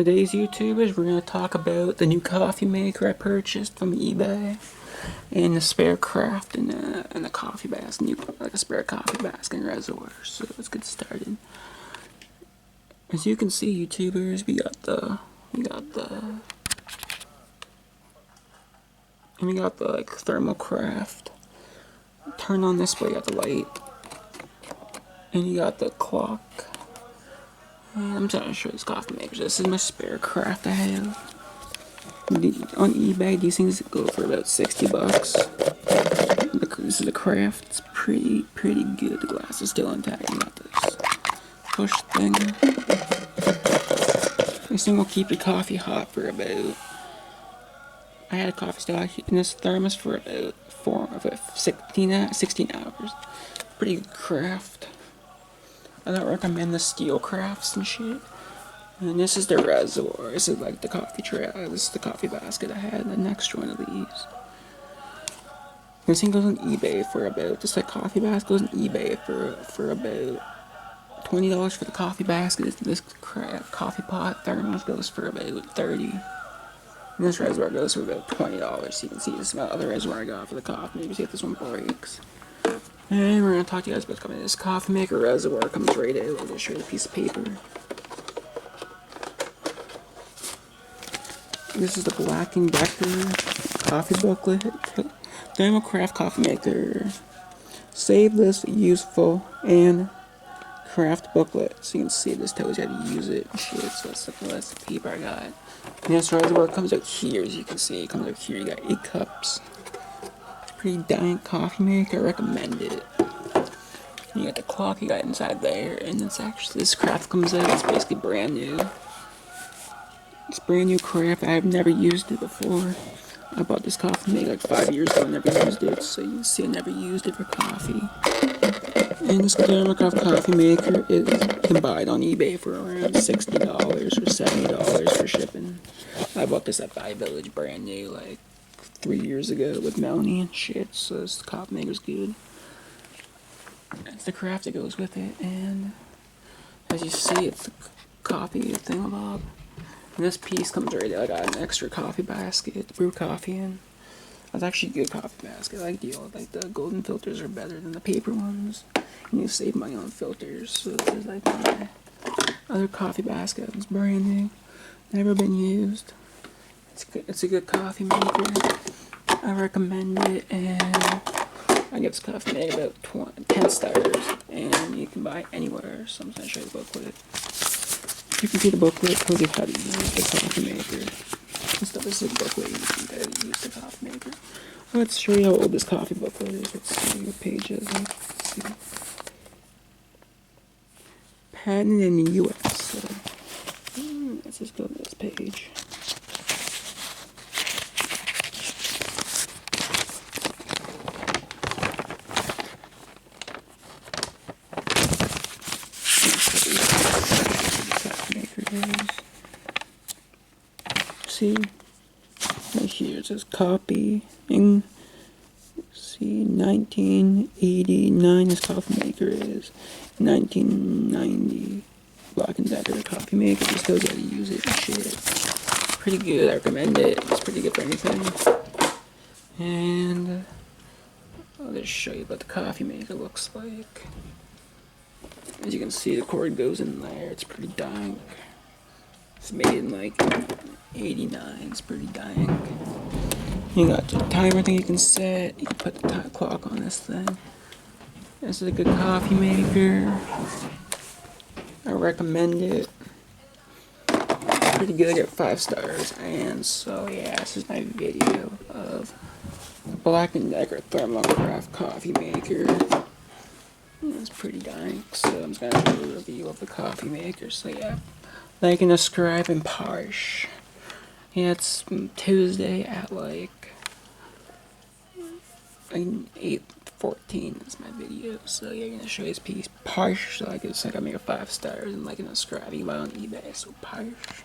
Today's YouTubers, we're going to talk about the new coffee maker I purchased from eBay, and the spare craft and the coffee basket, like a spare coffee basket and reservoir. So let's get started. As you can see, YouTubers, we got the like thermal craft. Turn on this way, you got the light, and you got the clock. And I'm trying to show you this coffee maker. This is my spare craft I have. On eBay, these things go for about 60 bucks. This is the craft. It's pretty good. The glass is still intact. You got this push thing. This thing will keep your coffee hot for about. I had a coffee still in this thermos for about 16 hours. Pretty good craft. I don't recommend the steel crafts and shit. And this is the reservoir. This is like the coffee tray. This is the coffee basket I had. The next one of these. This thing goes on eBay for about, just like coffee basket goes on eBay for about $20 for the coffee basket. This coffee pot thermos goes for about $30. And this reservoir goes for about $20. So you can see this is my other reservoir I got for the coffee. Maybe see if this one breaks. And we're going to talk to you guys about this coffee maker reservoir. Comes right out. I'll just show you the piece of paper. This is the Black & Decker coffee booklet. Thermal Craft Coffee Maker. Save this useful and craft booklet. So you can see this tells you how to use it. Shit, so that's the paper I got. And this reservoir comes out here, as you can see. It comes out here. You got 8 cups. Pretty dank coffee maker. I recommend it. You got the clock you got inside there, and it's actually, this craft comes out. It's basically brand new. It's brand new craft. I've never used it before. I bought this coffee maker like 5 years ago and never used it, so you can see I never used it for coffee. And this Thermocraft coffee maker is, you can buy it on eBay for around $60 or $70 for shipping. I bought this at Buy Village brand new like 3 years ago with Melanie and shit, so this coffee maker's good. That's the craft that goes with it, and as you see, it's the coffee thingamabob. And this piece comes right out. I got an extra coffee basket to brew coffee in. That's actually a good coffee basket. I like the golden filters are better than the paper ones. And you save money on filters. So this is like my other coffee basket. It's brand new, never been used. It's a good coffee maker. I recommend it, and I give this coffee maker about 10 stars. And you can buy it anywhere. So I'm gonna show you the booklet. You can see the booklet tells you how to use the coffee maker. This is the booklet you can see how to use the coffee maker. Let's show you how old this coffee booklet is. Let's see what page is it. Let's see. Patent in the US. So, let's just go to this page. See, right here it says copying. See, 1989 this coffee maker is. 1990 Black & Decker coffee maker. Just tells you how to use it and shit. Pretty good. I recommend it. It's pretty good for anything. And I'll just show you what the coffee maker looks like. As you can see, the cord goes in there. It's pretty dank. It's made in like 89. It's pretty dank. You got the timer thing you can set. You can put the time clock on this thing. This is a good coffee maker. I recommend it. It's pretty good. I get 5 stars. And so yeah, this is my video of the Black & Decker Thermocraft coffee maker. It's pretty dank, so I'm just gonna do a review of the coffee maker. So yeah, like and subscribe and Parsh. Yeah, it's Tuesday at like 8:14 is my video. So yeah, I'm gonna show you this piece. Parsh, so like it's like I make a 5 stars, and like and subscribe. You can buy it on eBay, so Parsh.